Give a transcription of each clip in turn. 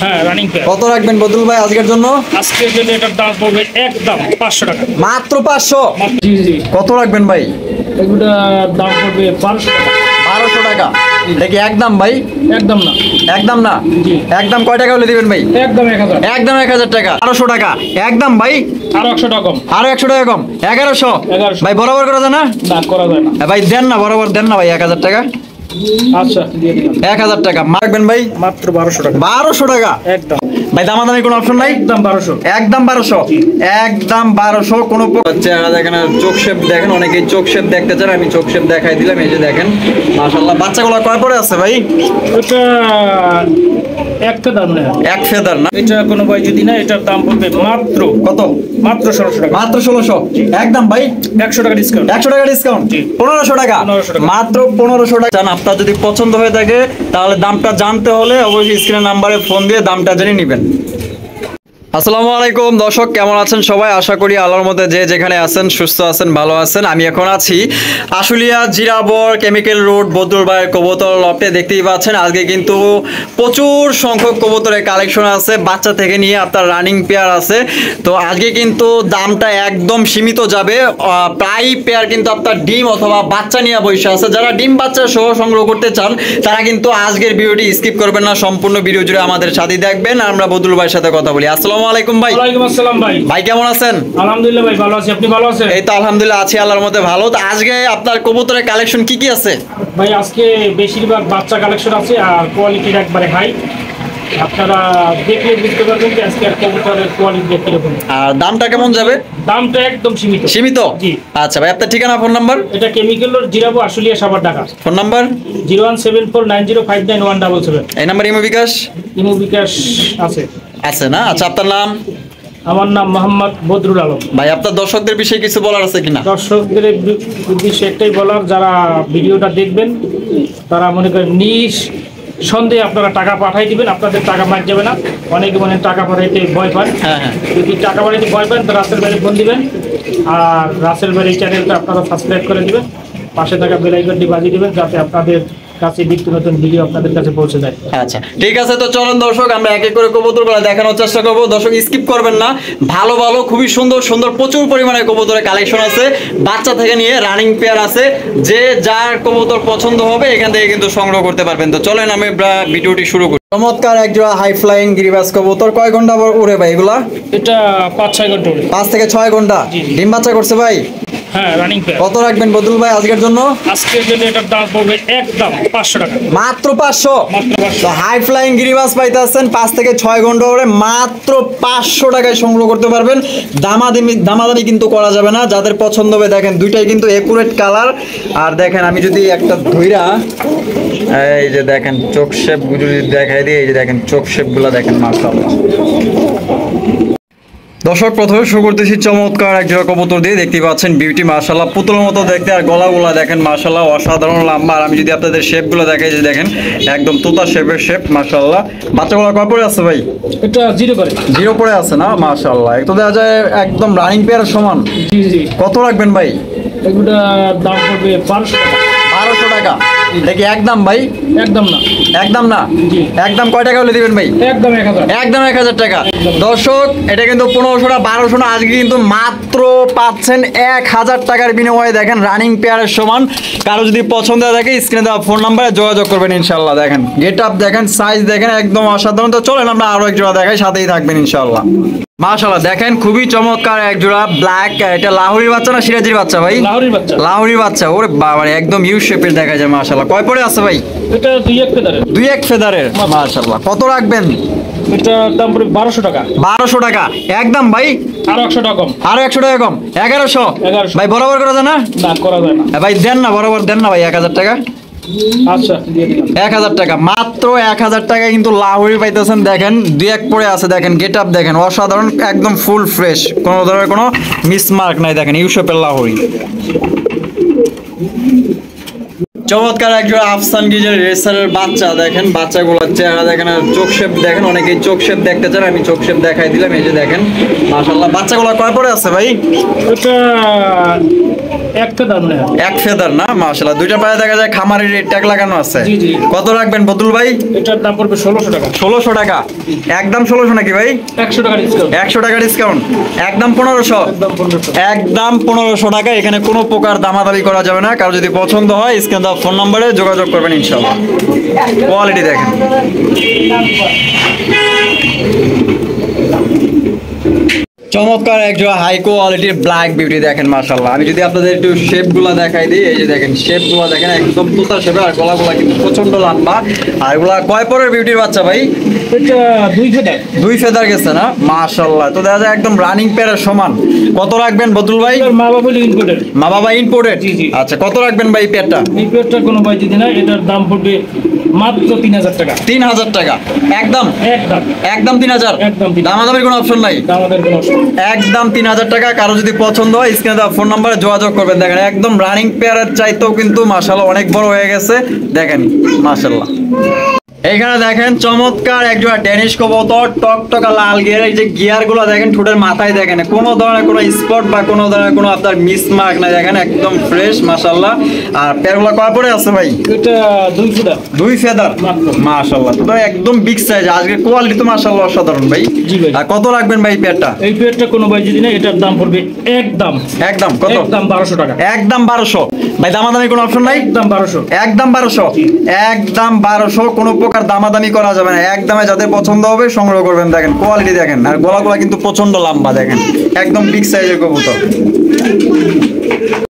হ্যাঁ running pair. কত রাখবেন বদরুল ভাই আজকের জন্য? আজকের জন্য এটার দাম পড়বে একদম 500 টাকা। মাত্র 500? জি জি। কত রাখবেন ভাই? এগুলোর দাম পড়বে 1200 টাকা। 1200 টাকা? দেখি একদম ভাই? একদম না। একদম না? জি। একদম কয় টাকা হলে দিবেন ভাই? একদম 1000। একদম 1000 টাকা। 1200 টাকা একদম ভাই? আরো 100 টাকা কম। আরো 100 টাকা কম? 1100? 1100 ভাই বরাবর করা যায় না? না করা যায় না। ভাই দেন না, বরাবর দেন না ভাই 1000 টাকা। আচ্ছা দিয়ে দিলাম। 1000 টাকা মারবেন ভাই? মাত্র 1200 টাকা। 1200 টাকা? একদম। ভাই দামাদামি কোনো অপশন নাই? একদম 1200। একদম 1200? একদম 1200 কোনো চেহারা দেখেন আর চোখ শেপ দেখেন, অনেকেই চোখ শেপ দেখতে চান, আমি চোখ শেপ দেখাই দিলাম। এই যে দেখেন মাশাআল্লাহ। বাচ্চাগুলো কয় পরে আছে ভাই? এটা এক ফেদার না। এক ফেদার না? এটা কোনো ভাই যদি না, এটার দাম পড়বে মাত্র কত? মাত্র 1600 টাকা। মাত্র 1600? একদম ভাই? 100 টাকা ডিসকাউন্ট। 100 টাকা ডিসকাউন্ট? জি। 1500 টাকা? 1500 টাকা। মাত্র 1500 টাকা। আপনার যদি পছন্দ হয়ে থাকে তাহলে দামটা জানতে হলে অবশ্যই স্ক্রিনের নাম্বারে ফোন দিয়ে দামটা জেনে নেবেন। আসসালামু আলাইকুম দর্শক, কেমন আছেন সবাই? আশা করি আল্লাহর মধ্যে যে যেখানে আছেন সুস্থ আছেন, ভালো আছেন। আমি এখন আছি আশুলিয়া জিরাবর কেমিক্যাল রোড বদরুল ভাইয়ের কবুতর লফটে। দেখতেই পাচ্ছেন আজকে কিন্তু প্রচুর সংখ্যক কবুতরের কালেকশন আছে, বাচ্চা থেকে নিয়ে আপনার রানিং পেয়ার আছে। তো আজকে কিন্তু দামটা একদম সীমিত যাবে। প্রায় পেয়ার কিন্তু আপনার ডিম অথবা বাচ্চা নিয়ে বসে আছে। যারা ডিম বাচ্চা সহ সংগ্রহ করতে চান তারা কিন্তু আজকের ভিডিওটি স্কিপ করবেন না, সম্পূর্ণ ভিডিও জুড়ে আমাদের সাথে দেখবেন। আমরা বদরুল ভাইয়ের সাথে কথা বলি। আসসালামু আলাইকুম ভাই। ওয়ালাইকুম আসসালাম ভাই। ভাই কেমন আছেন? আলহামদুলিল্লাহ ভাই ভালো আছি, আপনি ভালো আছেন? এই তো আলহামদুলিল্লাহ আছি আল্লাহর মধ্যে ভালো। তো আজকে আপনার কবুতরের কালেকশন কি কি আছে? ভাই আজকে বেশিরভাগ বাচ্চা কালেকশন আছে আর কোয়ালিটির একবারে হাই। আপনারা দেখলে বুঝতে পারবেন যে আজকে কবুতরের কোয়ালিটি কিরকম। আর দামটা কেমন যাবে? দামটা একদম সীমিত। সীমিত? জি। আচ্ছা ভাই, আপনার ঠিকানা ফোন নাম্বার? এটা chemical road Zirabo Ashulia Savar Dhaka. Phone number? 01749059177। এই নাম্বার ইমো বিকাশ? ইমো বিকাশ আছে। আছে না? আচ্ছা আপনার নাম? আমার নাম মোহাম্মদ বদরুল আলম। ভাই আপনার দর্শকদের বিষয়ে কিছু বলার আছে কিনা? দর্শকদের উদ্দেশ্যে একটাই বলার, যারা ভিডিওটা দেখবেন তারা মনে করেন সন্দেহে আপনারা টাকা পাঠাই দিবেন, আপনাদের টাকা মার যাবে না। অনেকে মনে টাকা পাঠাইতে ভয় পান। হ্যাঁ হ্যাঁ। যদি টাকা পাঠাইতে ভয় পান তো রাসেল ভাইয়ের ফোন দিবেন, আর রাসেল ভাইয়ের চ্যানেলটা আপনারা সাবস্ক্রাইব করে দিবেন, পাশে থাকা বেল আইকনটি বাজিয়ে দিবেন যাতে আপনাদের কাছে নিত্য নতুন ভিডিও আপনাদের কাছে পৌঁছে যায়। আচ্ছা ঠিক আছে, তো চলুন দর্শক আমরা এক এক করে কবুতরগুলো দেখানোর চেষ্টা করবো। দর্শক স্কিপ করবেন না, ভালো ভালো খুবই সুন্দর সুন্দর প্রচুর পরিমাণে কবুতরের কালেকশন আছে, বাচ্চা থেকে নিয়ে রানিং পেয়ার আছে। যে যার কবুতর পছন্দ হবে এখান থেকে কিন্তু সংগ্রহ করতে পারবেন। তো চলেন আমি ভিডিওটি শুরু করি। চমৎকার একজোড়া হাই ফ্লাইং গিরিবাজ কবুতর। কয় ঘন্টা উড়ে ভাই এগুলা? এটা 5-6 ঘন্টা উড়ে। 5 থেকে 6 ঘন্টা? ডিম বাচ্চা করছে ভাই? হ্যাঁ রানিং পেয়ার। কত রাখবেন বদরুল ভাই আজকের জন্য? আজকের জন্য এটার দাম পড়বে একদম 500 টাকা। মাত্র 500? মাত্র 500। হাই ফ্লাইং গিরিবাজ পাইতে আছেন 5 থেকে 6 ঘন্টা ধরে মাত্র 500 টাকায় সংগ্রহ করতে পারবেন। দামাদামি কিন্তু করা যাবে না। যাদের পছন্দ হবে দেখেন দুইটাই কিন্তু একুরেট কালার। আর দেখেন আমি যদি একটা ধইরা এই যে দেখেন চোখ শেপ যদি দেখাই দিই, এই যে দেখেন চোখ শেপ গুলা দেখেন মাশাআল্লাহ। দর্শক প্রথমে শুরু করতেছি চমৎকার এক জোড়া কবুতর দিয়ে। দেখতে পাচ্ছেন বিউটি মাশাআল্লাহ, পুতুলের মতো দেখতে। আর গলাগুলা দেখেন মাশাআল্লাহ অসাধারণ লম্বা। আর আমি যদি আপনাদের শেপগুলো দেখাই, যে দেখেন একদম তোতা শেপের শেপ মাশাআল্লাহ। বাচ্চাগুলো কয় পরে আছে ভাই? এটা 0 করে। 0 পরে আছে না? মাশাআল্লাহ, একটু দেখা যায় একদম রানিং পেয়ারের সমান। জি জি। কত রাখবেন ভাই? এগুলোর দাম পড়বে 1200 টাকা। 1200 টাকা? দেখি একদম ভাই? একদম না। একদম না? জি। একদম কয় টাকা হলে দিবেন ভাই? একদম 1000। একদম 1000 টাকা। দর্শক এটা কিন্তু 1500 না 1200 না, আজকে কিন্তু মাত্র পাচ্ছেন 1000 টাকার বিনিময়ে দেখেন রানিং পেয়ারের সমান। কারো যদি পছন্দ হয় থাকে স্ক্রিনে দেওয়া ফোন নাম্বারে যোগাযোগ করবেন ইনশাআল্লাহ। দেখেন গেট আপ দেখেন, সাইজ দেখেন একদম অসাধারণ। তো চলেন আমরা আরো এক জোড়া দেখাই, সাথেই থাকবেন ইনশাআল্লাহ। মাশাআল্লাহ দেখেন খুবই চমৎকার এক জোড়া ব্ল্যাক। এটা লাহোরি বাচ্চা না সিরাজির বাচ্চা ভাই? লাহোরি বাচ্চা। লাহোরি বাচ্চা। ওরে বাবা একদম ইউ শেপের দেখা যায় মাশাআল্লাহ। কয় পরে আছে ভাই? এটা 2-1 ফেদারের। 2-1 ফেদারের মাশাআল্লাহ। কত রাখবেন? এটার দাম পড়বে 1200 টাকা। 1200 টাকা? একদম ভাই? আরো 100 টাকা কম। আরো 100 টাকা কম? 1100? 1100। ভাই বরাবর করা যায় না? না করা যায় না। ভাই দেন না, বরাবর দেন না ভাই 1000 টাকা। আচ্ছা দিয়ে দিলাম। 1000 টাকা, মাত্র 1000 টাকা কিন্তু লাহোরি পাইতেছেন। দেখেন 2-1 পরে আছে, দেখেন গেট আপ দেখেন অসাধারণ, একদম ফুল ফ্রেশ, কোনো ধরনের কোনো মিসমার্ক নাই। দেখেন ইউসেপের লাহোরি। চমৎকার একজোড়া আফসান গিজের রেসারের বাচ্চা। দেখেন বাচ্চাগুলোর চেহারা দেখেন আর চোখ শেপ দেখেন, অনেকেই চোখ শেপ দেখতে চান, আমি চোখ শেপ দেখাই দিলাম। এই যে দেখেন মাশাআল্লাহ। বাচ্চাগুলো কয় পরে আছে ভাই? এটা এক ফেদার মনে হয়। এক ফেদার না, মাশাআল্লাহ। দুইটা পায়ে দেখা যায় খামারের রেট ট্যাগ লাগানো আছে। জি, জি। কত রাখবেন বদুল ভাই? এটার দাম পড়বে 1600 টাকা। 1600 টাকা, একদম 1600 নাকি ভাই? 100 টাকা ডিসকাউন্ট। 100 টাকা ডিসকাউন্ট, একদম 1500। একদম 1500। একদম 1500 টাকা। এখানে কোনো প্রকার দামাদামি করা যাবে না। কারো যদি পছন্দ হয় স্ক্রিনে দেওয়া ফোন নম্বরে যোগাযোগ করবেন ইনশাআল্লাহ। কোয়ালিটি দেখেন। চমৎকার একজোড়া হাই কোয়ালিটির ব্ল্যাক বিউটি দেখেন, মাশাআল্লাহ। আমি যদি আপনাদের একটু শেপগুলো দেখাই দিই, এই যে দেখেন শেপগুলো দেখেন, একদম তোতা শেপে, আর গলাগুলো কিন্তু প্রচন্ড লম্বা। আর এগুলা কয় পরের বিউটির বাচ্চা ভাই? এটা 2 ফেদার। 2 ফেদার গেছে না, মাশাআল্লাহ। তো দেখা যায় একদম রানিং পেয়ারের সমান। কত রাখবেন বদুল ভাই? এটার মা বাবা ইনপুটেড। মা বাবা ইম্পোর্টেড? জি, জি। আচ্ছা, কত রাখবেন ভাই পেয়ারটা? এই পেয়ারটা কোনো ভাই যদি না, এটার দাম পড়বে মাত্র 3000 টাকা। 3000 টাকা, একদম একদম একদম 3000। একদম 3000। দামাদামির কোনো অপশন নাই, আমাদের কোনো অসুবিধা নেই। একদম 3000 টাকা। কারো যদি পছন্দ হয় স্ক্রিনে দেওয়া ফোন নম্বরে যোগাযোগ করবেন। দেখেন একদম রানিং পেয়ারের চাইতেও কিন্তু মাশাআল্লাহ অনেক বড় হয়ে গেছে, দেখেন মাশাআল্লাহ। এইখানে দেখেন চমৎকার একজোড়া ড্যানিশ কবুতর, টকটকা লাল গিয়ার। এই যে গিয়ার গুলো দেখেন, ঠোঁটের মাথায় দেখেন কোনো ধরনের কোনো স্পট বা কোনো ধরনের কোনো আপনার মিসমার্ক নাই, দেখেন একদম ফ্রেশ মাশাআল্লাহ। আর পেয়ারগুলো কয় পরে আছে ভাই? এটা 2 ফেদার। 2 ফেদার মাত্র। মাশাআল্লাহ। তো একদম বিগ সাইজ। আজকে কোয়ালিটি তো মাশাআল্লাহ অসাধারণ ভাই। জি ভাই। আর কত রাখবেন ভাই পেয়ারটা? এই পেয়ারটা কোনো ভাই যদি না, এটার দাম পড়বে একদম একদম কত? একদম 1200 টাকা। একদম 1200 ভাই। দামাদামি কোনো অপশন নাই? একদম 1200। একদম 1200, একদম 1200। কোনো প্রকার দামাদামি করা যাবে না। একদমে যাদের পছন্দ হবে সংগ্রহ করবেন। দেখেন কোয়ালিটি দেখেন, আর গলাগুলা কিন্তু প্রচন্ড লম্বা, দেখেন একদম বিগ সাইজের কবুতর।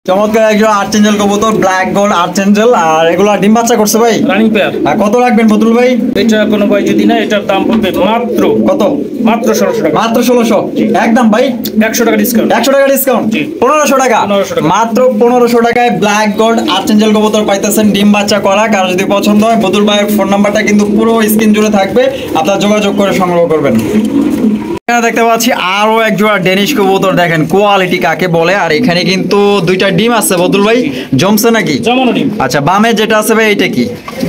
চমৎকার একজন আর্চেঞ্জেল কবুতর, ব্ল্যাক গোল্ড আর্চেঞ্জেল। আর এগুলা ডিম বাচ্চা করছে ভাই? Running pair. আর কত রাখবেন বদুল ভাই? এটা কোনো ভাই যদি না, এটার দাম পড়বে মাত্র কত? মাত্র 1600 টাকা। মাত্র 1600, একদম ভাই 100 টাকা ডিসকাউন্ট। 100 টাকা ডিসকাউন্ট, জি। 1500 টাকা। 1500 টাকা। মাত্র 1500 টাকায় ব্ল্যাক গোল্ড আর্চেঞ্জেল কবুতর পাইতেছেন ডিম বাচ্চা করা। কারো যদি পছন্দ হয় বদুল ভাইয়ের ফোন নাম্বারটা কিন্তু পুরো স্ক্রিন জুড়ে থাকবে, আপনারা যোগাযোগ করে সংগ্রহ করবেন। এখানে দেখতে পাচ্ছি আরো এক জোড়া ডেনিশ কবুতর, দেখেন কোয়ালিটি কাকে বলে। আর এখানে কিন্তু দুইটা ডিম আছে বদুল ভাই, জমছে নাকি? জমানো ডিম। আচ্ছা, বামে যেটা আছে ভাই এটা কি?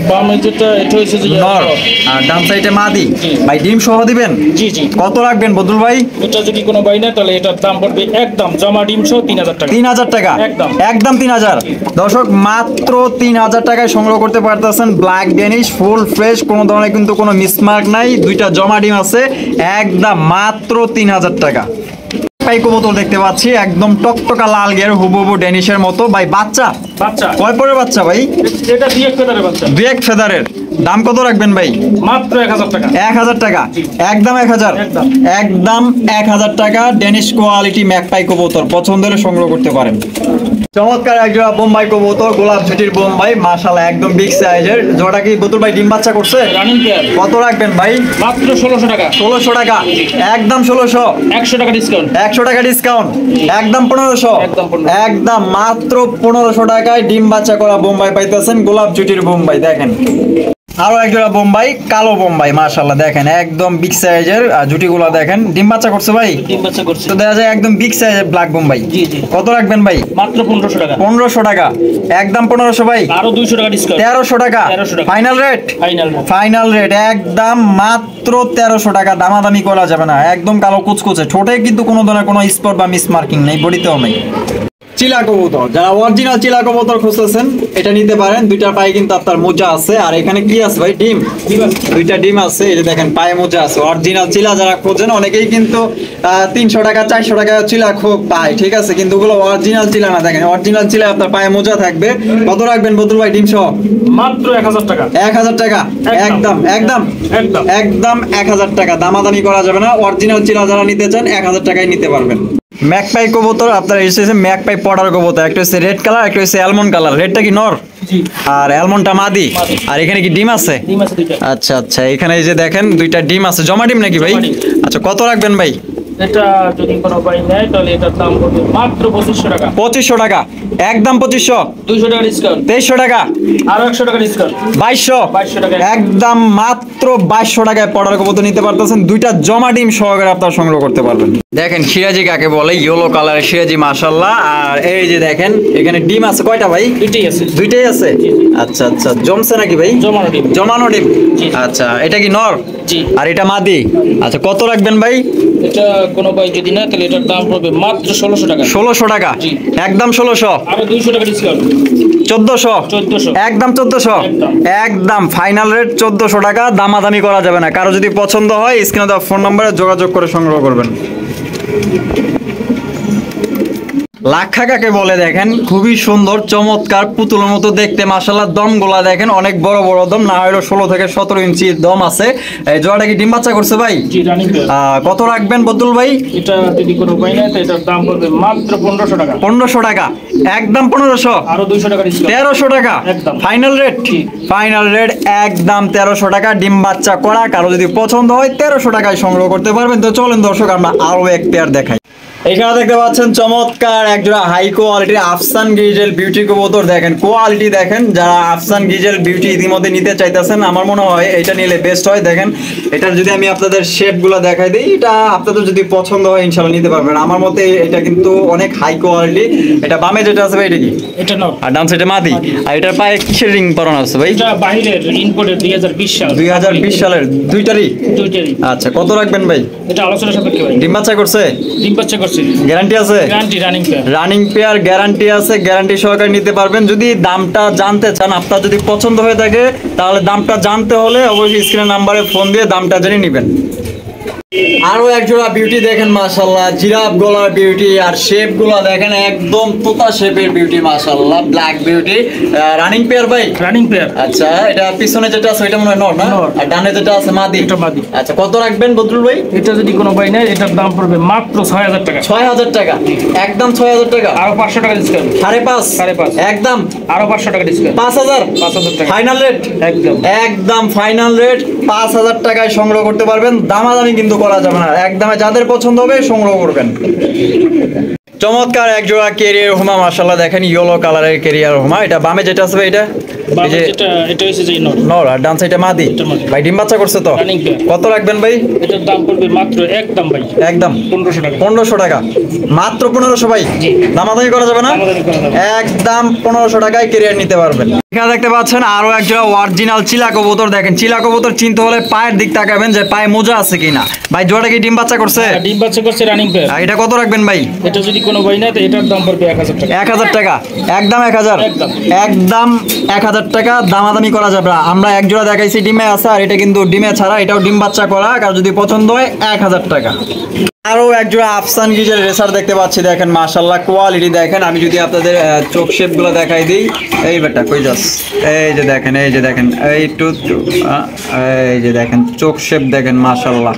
বামে যেটা, এটা হচ্ছে যে নর, আর ডান সাইডে মাদি। জি। ভাই ডিম সহ দিবেন? জি, জি। কত রাখবেন বদুল ভাই? এটা যদি কোনো ভাই না, তাহলে এটার দাম পড়বে একদম জমা ডিম সহ 3000 টাকা। 3000 টাকা, একদম। একদম 3000। দর্শক মাত্র 3000 টাকায় সংগ্রহ করতে পারতেছেন ব্ল্যাক ডেনিশ, ফুল ফ্রেশ, কোনো ধরনের কিন্তু কোনো মিসমার্ক নাই, দুইটা জমা ডিম আছে, একদম মাত্র 3000 টাকা। পাই কবুতর দেখতে পাচ্ছি একদম টকটকা লাল গিয়ার, হুবহু ডেনিশের মতো। ভাই বাচ্চা বাচ্চা। কয় পরের বাচ্চা ভাই? এটা 2 ফেদারের বাচ্চা। 2 ফেদারের। দাম কত রাখবেন ভাই? মাত্র 1000 টাকা। 1000 টাকা, জি। একদম 1000, একদম। একদম 1000 টাকা। ডেনিশ কোয়ালিটি ম্যাকপাই কবুতর পছন্দ হলে সংগ্রহ করতে পারেন। চমৎকার একজোড়া বোম্বাই কবুতর, গোলাপ ছুটির বোম্বাই, মাশাআল্লাহ একদম বিগ সাইজের। জোড়া কি বদুল ভাই ডিম বাচ্চা করছে? Running pair. কত রাখবেন ভাই? মাত্র 1600 টাকা। 1600 টাকা, একদম 1600, 100 টাকা ডিসকাউন্ট। 100 টাকা ডিসকাউন্ট, একদম 1500, একদম 1500। একদম মাত্র 1500 টাকায় ডিম বাচ্চা করা বোম্বাই পাইতেছেন, গোলাপ জুটির বোম্বাই। দেখেন আরো একজোড়া বোম্বাই, কালো বোম্বাই, মাশাআল্লাহ দেখেন একদম বিগ সাইজের। আর জুটিগুলো দেখেন, ডিম বাচ্চা করছে ভাই? ডিম বাচ্চা করছে। তো দেখা যায় একদম বিগ সাইজের ব্ল্যাক বোম্বাই। জি, জি। কত রাখবেন ভাই? মাত্র 1500 টাকা। 1500 টাকা, একদম 1500 ভাই। আরো 200 টাকা ডিসকাউন্ট। 1300 টাকা, 1300 টাকা। Final rate, final. Final rate একদম মাত্র 1300 টাকা। দামাদামি করা যাবে না, একদম কালো কুচকুচে, ঠোঁটে কিন্তু কোনো ধরনের কোনো স্পট বা মিস মার্কিং নেই, বডিতেও নেই। চিলা কবুতর, যারা অরিজিনাল চিলা কবুতর খুঁজতেছেন এটা নিতে পারেন। দুইটা পায়ে কিন্তু আপনার মোজা আছে। আর এখানে কি আছে ভাই? ডিম, দুইটা ডিম আছে। এই যে দেখেন পায়ে মোজা আছে। অরিজিনাল চিলা যারা খোঁজেন, অনেকেই কিন্তু 300 টাকা 400 টাকা চিলা খুব পায়, ঠিক আছে, কিন্তু ওগুলো অরিজিনাল চিলা না। দেখেন অরিজিনাল চিলা আপনার পায়ে মোজা থাকবে। কত রাখবেন বদুল ভাই ডিম সহ? মাত্র 1000 টাকা। 1000 টাকা, একদম একদম একদম। একদম 1000 টাকা। দামাদামি করা যাবে না। অরিজিনাল চিলা যারা নিতে চান 1000 টাকায় নিতে পারবেন। ম্যাকপাই কবুতর আপনার এসেছে, ম্যাকপাই পডার কবুতর। একটা হচ্ছে রেড কালার, একটা হচ্ছে অ্যালমন্ড কালার। রেডটা কি নর? জি। আর অ্যালমন্ডটা মাদি। মাদি। আর এখানে কি ডিম আছে? ডিম আছে দুইটা। আচ্ছা আচ্ছা, এখানে এই যে দেখেন দুইটা ডিম আছে। জমা ডিম নাকি ভাই? জমা ডিম। আচ্ছা, কত রাখবেন ভাই? এটা যদি কোনো ভাই নেয়, তাহলে এটার দাম পড়বে মাত্র 2500 টাকা। 2500 টাকা, একদম 2500, 200 টাকা ডিসকাউন্ট। 2300 টাকা, আরো 100 টাকা ডিসকাউন্ট। 2200, 2200 টাকা। একদম মাত্র মাত্র 2200 টাকায় পড়ার কবুতর নিতে পারতেছেন, দুইটা জমা ডিম সহকারে আপনারা সংগ্রহ করতে পারবেন। দেখেন সিরাজি কাকে বলে, ইয়েলো কালারের সিরাজি মাশাআল্লাহ। আর এই যে দেখেন এখানে ডিম আছে কয়টা ভাই? দুইটাই আছে। আচ্ছা আচ্ছা, জমছে নাকি ভাই? জমানো ডিম। আচ্ছা, এটা কি নর? আর এটা মাদি। আচ্ছা, কত রাখবেন ভাই? এটা কোনো ভাই যদি না তাহলে এটার দাম পড়বে মাত্র 1600 টাকা। 1600 টাকা, একদম 1600। আরো 200 টাকা ডিসকাউন্ট, 1400, একদম 1400, একদম ফাইনাল রেট 1400 টাকা। দামাদামি করা যাবে না। কারো যদি পছন্দ হয় স্ক্রিনে দেওয়া ফোন নম্বরে যোগাযোগ করে সংগ্রহ করবেন। লাক্ষা কাকে বলে দেখেন, খুবই সুন্দর চমৎকার পুতুলের মতো দেখতে মাশাআল্লাহ। দমগুলা দেখেন অনেক বড় বড় দম, না হলো 16 থেকে 17 ইঞ্চি দম আছে। এই জোড়াটা কি ডিম বাচ্চা করছে ভাই? জি, রানিং পেয়ার। কত রাখবেন বদুল ভাই? এটা যদি কোনো ভাই না, এটার দাম পড়বে মাত্র 1500 টাকা। 1500 টাকা, একদম 1500। আরো 200 টাকা ডিসকাউন্ট, 1300 টাকা একদম ফাইনাল রেট। ফাইনাল রেট একদম 1300 টাকা, ডিম বাচ্চা করা। কারো যদি পছন্দ হয় 1300 টাকায় সংগ্রহ করতে পারবেন। তো চলেন দর্শক আমরা আরো এক পেয়ার দেখাই। এখানে দেখতে পাচ্ছেন চমৎকার একজোড়া হাই কোয়ালিটির আফসান গ্রিজেল বিউটি কবুতর। দেখেন কোয়ালিটি দেখেন, যারা আফসান গ্রিজেল বিউটি ইতিমধ্যে নিতে চাইতেছেন আমার মনে হয় এটা নিলে বেস্ট হয়। দেখেন এটার যদি আমি আপনাদের শেপগুলো দেখাই দিই, এটা আপনাদের যদি পছন্দ হয় ইনশাআল্লাহ নিতে পারবেন। আমার মতে এটা কিন্তু অনেক হাই কোয়ালিটি। এটা বামে যেটা আছে ভাই এটা কি? এটা নর। আর ডান সাইডে মাদি। আর এটার পায়ে কিসের রিং পরানো আছে ভাই? এটা বাইরের ইম্পোর্টেড 2020 সাল। 2020 সালের দুইটারই। আচ্ছা, কত রাখবেন ভাই? এটা আলোচনা সাপেক্ষে ভাই। ডিম বাচ্চা করছে? ডিম বাচ্চা করছে। গ্যারান্টি আছে? Guarantee, running pair. Running pair guarantee আছে, গ্যারান্টি সহকারে নিতে পারবেন। যদি দামটা জানতে চান, আপনার যদি পছন্দ হয়ে থাকে তাহলে দামটা জানতে হলে অবশ্যই স্ক্রিনের নাম্বারে ফোন দিয়ে দামটা জেনে নেবেন। আরো একজোড়া বিউটি দেখেন মাশাআল্লাহ, জিরাফ গলার বিউটি। আর শেপ গুলো দেখেন একদম তোতা শেপের বিউটি মাশাআল্লাহ, ব্ল্যাক বিউটি। রানিং পেয়ার ভাই? Running pair. আচ্ছা, এটা পিছনে যেটা আছে ওইটা মনে হয় নর না? আর ডানে যেটা আছে মাদি? এটা মাদি। আচ্ছা, কত রাখবেন বদরুল ভাই? এটা যদি কোনো ভাই নেয় এটার দাম পড়বে মাত্র 6000 টাকা। 6000 টাকা, একদম 6000 টাকা। আরো 500 টাকা ডিসকাউন্ট, 5.5, একদম। আরো 500 টাকা ডিসকাউন্ট, 5000 টাকা ফাইনাল রেট। একদম একদম ফাইনাল রেট 5000 টাকায় সংগ্রহ করতে পারবেন। দামাদামি কিন্তু করা যাবে না, একদমে যাদের পছন্দ হবে সংগ্রহ করবেন। চমৎকার এক জোড়া কেরিয়ার হুমা মাশাআল্লাহ, দেখেন ইয়েলো কালারের কেরিয়ার হুমা। এটা বামে যেটা আছে ভাই এটা? এই যে এটা হচ্ছে যে নর। নর। আর ডান সাইডে মাদি। ভাই ডিম বাচ্চা করছে তো? Running pair. কত রাখবেন ভাই? এটার দাম পড়বে মাত্র একদম ভাই, একদম 1500 টাকা। 1500 টাকা, মাত্র 1500 ভাই। দামাদামি করা যাবে না, একদম 1500 টাকায় কেরিয়ার নিতে পারবেন। এখানে দেখতে পাচ্ছেন আরো এক জোড়া অরিজিনাল চিলা কবুতর। দেখেন চিলা কবুতর চিনতে হলে পায়ের দিক তাকাবেন যে পায়ে মোজা আছে কিনা। ভাই জোড়াটা কি ডিম বাচ্চা করছে? ডিম বাচ্চা করছে, রানিং পেয়ার। এটা কত রাখবেন ভাই? এটা যদি কোনো ভাই না, তো এটার দাম পড়বে 1000 টাকা। 1000 টাকা, একদম 1000, একদম 1000 টাকা। দামাদামি করা যাবে না। আমরা এক জোড়া দেখাইছি ডিমে আছে, আর এটা কিন্তু ডিমে ছাড়া, এটাও ডিম বাচ্চা করা। কারো যদি পছন্দ হয় 1000 টাকা। আরো এক জোড়া আফসান গিজের রেসার দেখতে পাচ্ছি। দেখেন মাশাআল্লাহ কোয়ালিটি দেখেন। আমি যদি আপনাদের চোখ শেপ গুলো দেখাই দিই, এই বেটা কই যাস, এই যে দেখেন, এই যে দেখেন, এই যে দেখেন চোখ শেপ দেখেন মাশাআল্লাহ,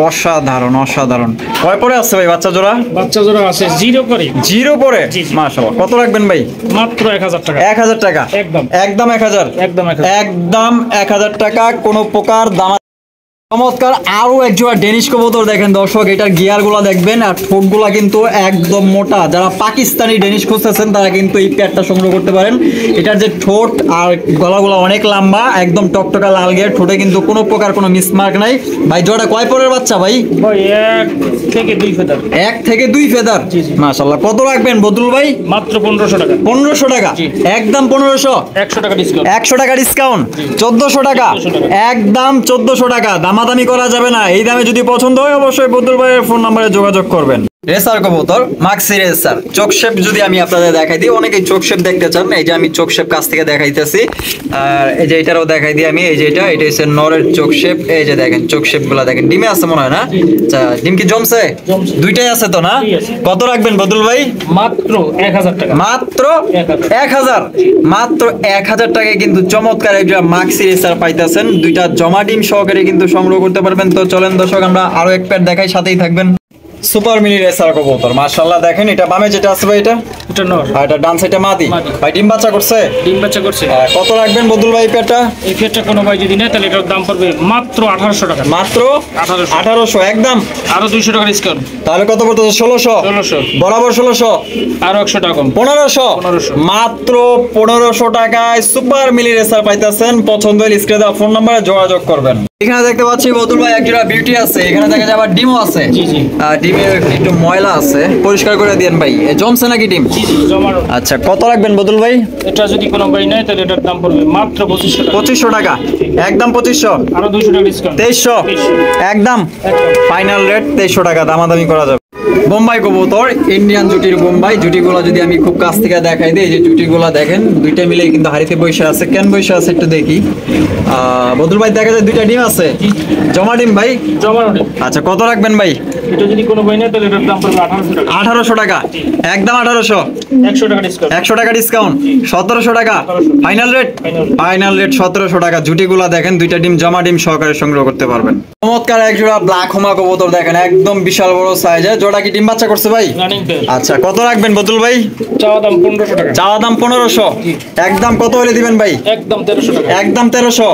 অসাধারণ অসাধারণ। কয় পরে আছে ভাই বাচ্চা জোড়া? বাচ্চা জোড়া আছে জিরো করে। জিরো পরে মাশাআল্লাহ। কত রাখবেন ভাই? মাত্র 1000 টাকা। 1000 টাকা, একদম একদম 1000, একদম 1000, একদম 1000 টাকা। কোনো প্রকার দাম। চমৎকার আরো এক জোড়া ডেনিশ কবুতর দেখেন দর্শক। এটার গিয়ার গুলা দেখবেন, আর ঠোঁট গুলা কিন্তু একদম মোটা। যারা পাকিস্তানি ডেনিশ খুঁজতেছেন তারা কিন্তু এই পেয়ারটা সংগ্রহ করতে পারেন। এটার যে ঠোঁট আর গলাগুলা অনেক লম্বা, একদম টকটকা লাল গিয়ার। ঠোঁটে কিন্তু কোনো প্রকার কোনো মিসমার্ক নাই। ভাই জোড়া কয় পরের বাচ্চা ভাই? ভাই 1 থেকে 2 ফেদার। 1 থেকে 2 ফেদার, মাশাআল্লাহ। কত রাখবেন বদরুল ভাই? মাত্র 1500 টাকা। 1500 টাকা, একদম 1500, 100 টাকা ডিসকাউন্ট, 100 টাকা ডিসকাউন্ট, 1400 টাকা, একদম 1400 টাকা। দামাদামি করা যাবে না। এই দামে যদি পছন্দ হয় অবশ্যই বদরুল ভাইয়ের ফোন নম্বরে যোগাযোগ করবেন। রেসার কবুতর, মাক্সি রেসার। চোখ শেপ যদি আমি আপনাদের দেখাই দিই, অনেকেই চোখ শেপ দেখতে চান। এই যে আমি চোখ শেপ কাছ থেকে দেখাইতেছি। আর এই যে এটারও দেখাই দিই আমি। এই যে এটা হচ্ছে নরের চোখ শেপ। এই যে দেখেন চোখ শেপ গুলা দেখেন। ডিমে আছে মনে হয় না? আচ্ছা, ডিম কি জমছে? দুইটাই আছে তো না? কত রাখবেন বদরুল ভাই? মাত্র 1000 টাকা। মাত্র 1000, মাত্র 1000 টাকায় কিন্তু চমৎকার একটা মাক্সি রেসার পাইতেছেন। দুইটা জমা ডিম সহকারে কিন্তু সংগ্রহ করতে পারবেন। তো চলেন দর্শক আমরা আরো এক পেয়ার দেখাই, সাথেই থাকবেন। সুপার মিনি রেসার কবুতর মাশাআল্লাহ। দেখেন এটা বামে যেটা আছে ভাই, এটা এটা নর, আর এটা ডান সাইডে মাদি। মাদি। ভাই ডিম বাচ্চা করছে? ডিম বাচ্চা করছে। কত রাখবেন বদুল ভাই পেটা? এই পেটটা কোনো ভাই যদি নেয় তাহলে এটার দাম পড়বে মাত্র 1800 টাকা। মাত্র 1800। 1800 একদম। আরো 200 টাকা ডিসকাউন্ট। তাহলে কত পড়তেছে? 1600। 1600। বরাবর 1600। আরো 100 টাকা কম। 1500। 1500। মাত্র 1500 টাকায় সুপার মিলি রেসার পাইতেছেন। পছন্দ হলে স্ক্রিনে দেওয়া ফোন নম্বরে যোগাযোগ করবেন। এখানে দেখতে পাচ্ছি বদুল ভাই একটা বিউটি আছে, এখানে দেখা যায় আবার ডিমও আছে। জি জি ডিমের একটু ময়লা আছে, পরিষ্কার করে দিয়েন ভাই। জমছে নাকি ডিম? জি জি জমানো। আচ্ছা কত রাখবেন বদুল ভাই? এটা যদি কোনো ভাই নেয় তাহলে এটার দাম পড়বে মাত্র 2500 টাকা। 2500 টাকা একদম। 2500। আরো 200 টাকা ডিসকাউন্ট। 2300 একদম। ফাইনাল রেট 2300 টাকা, দামাদামি করা যাবে। বোম্বাই কবুতর, ইন্ডিয়ান জুটির বোম্বাই। জুটিগুলো যদি আমি খুব কাছ থেকে দেখাই দিই, এই যে জুটিগুলো দেখেন দুইটা মিলে কিন্তু হাড়িতে বসে আছে। কেন বসে আছে একটু দেখি। বদুল ভাই দেখা যায় দুইটা ডিম আছে, জমা ডিম ভাই। জমানো ডিম। আচ্ছা কত রাখবেন ভাই? এটা যদি কোনো ভাই নেয় তাহলে এটার দাম পড়বে 1800 টাকা। 1800 টাকা একদম। 1800। 100 টাকা ডিসকাউন্ট। 100 টাকা ডিসকাউন্ট। 1700 টাকা ফাইনাল রেট। ফাইনাল রেট 1700 টাকা। জুটিগুলা দেখেন দুইটা ডিম জমা ডিম সহকারে সংগ্রহ করতে পারবেন। চমৎকার এক জোড়া ব্ল্যাক হোমা কবুতর দেখেন, একদম বিশাল বড় সাইজের। জোড়া কি ডিম বাচ্চা করছে ভাই? Running pair. আচ্ছা কত রাখবেন বদুল ভাই? চাওয়া দাম 1500 টাকা। চাওয়া দাম 1500। একদম কত হলে দিবেন ভাই? একদম 1300 টাকা। একদম 1300।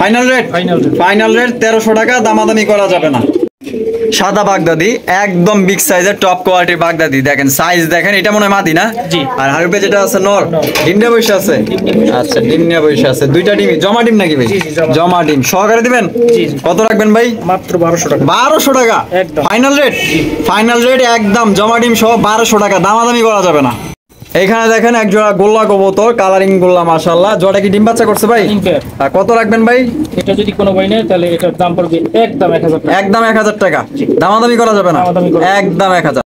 Final rate. Final rate. Final rate 1300 টাকা, দামাদামি করা যাবে না। সাদা বাগদাদি, একদম বিগ সাইজের টপ কোয়ালিটির বাগদাদি। দেখেন সাইজ দেখেন, এটা মনে হয় মাদি না? জি। আর হারুপে যেটা আছে নর, ডিম নিয়ে বসে আছে। আচ্ছা ডিম নিয়ে বসে আছে, দুইটা ডিমই জমা ডিম নাকি ভাই? জি, জি, জমা। জমা ডিম সহকারে দিবেন? জি, জি। কত রাখবেন ভাই? মাত্র 1200 টাকা। 1200 টাকা একদম। Final rate. ফাইনাল রেট একদম জমা ডিম সহ 1200 টাকা, দামাদামি করা যাবে না। এখানে দেখেন এক জোড়া গোল্লা কবুতর, কালারিং গোল্লা মাশাআল্লাহ। জোড়া কি ডিম বাচ্চা করছে ভাই? Running pair. আর কত রাখবেন ভাই? এটা যদি কোনো ভাই নেয় তাহলে এটার দাম পড়বে একদম 1000 টাকা। একদম 1000 টাকা, দামাদামি করা যাবে না। দামাদামি করা যাবে না। একদম 1000।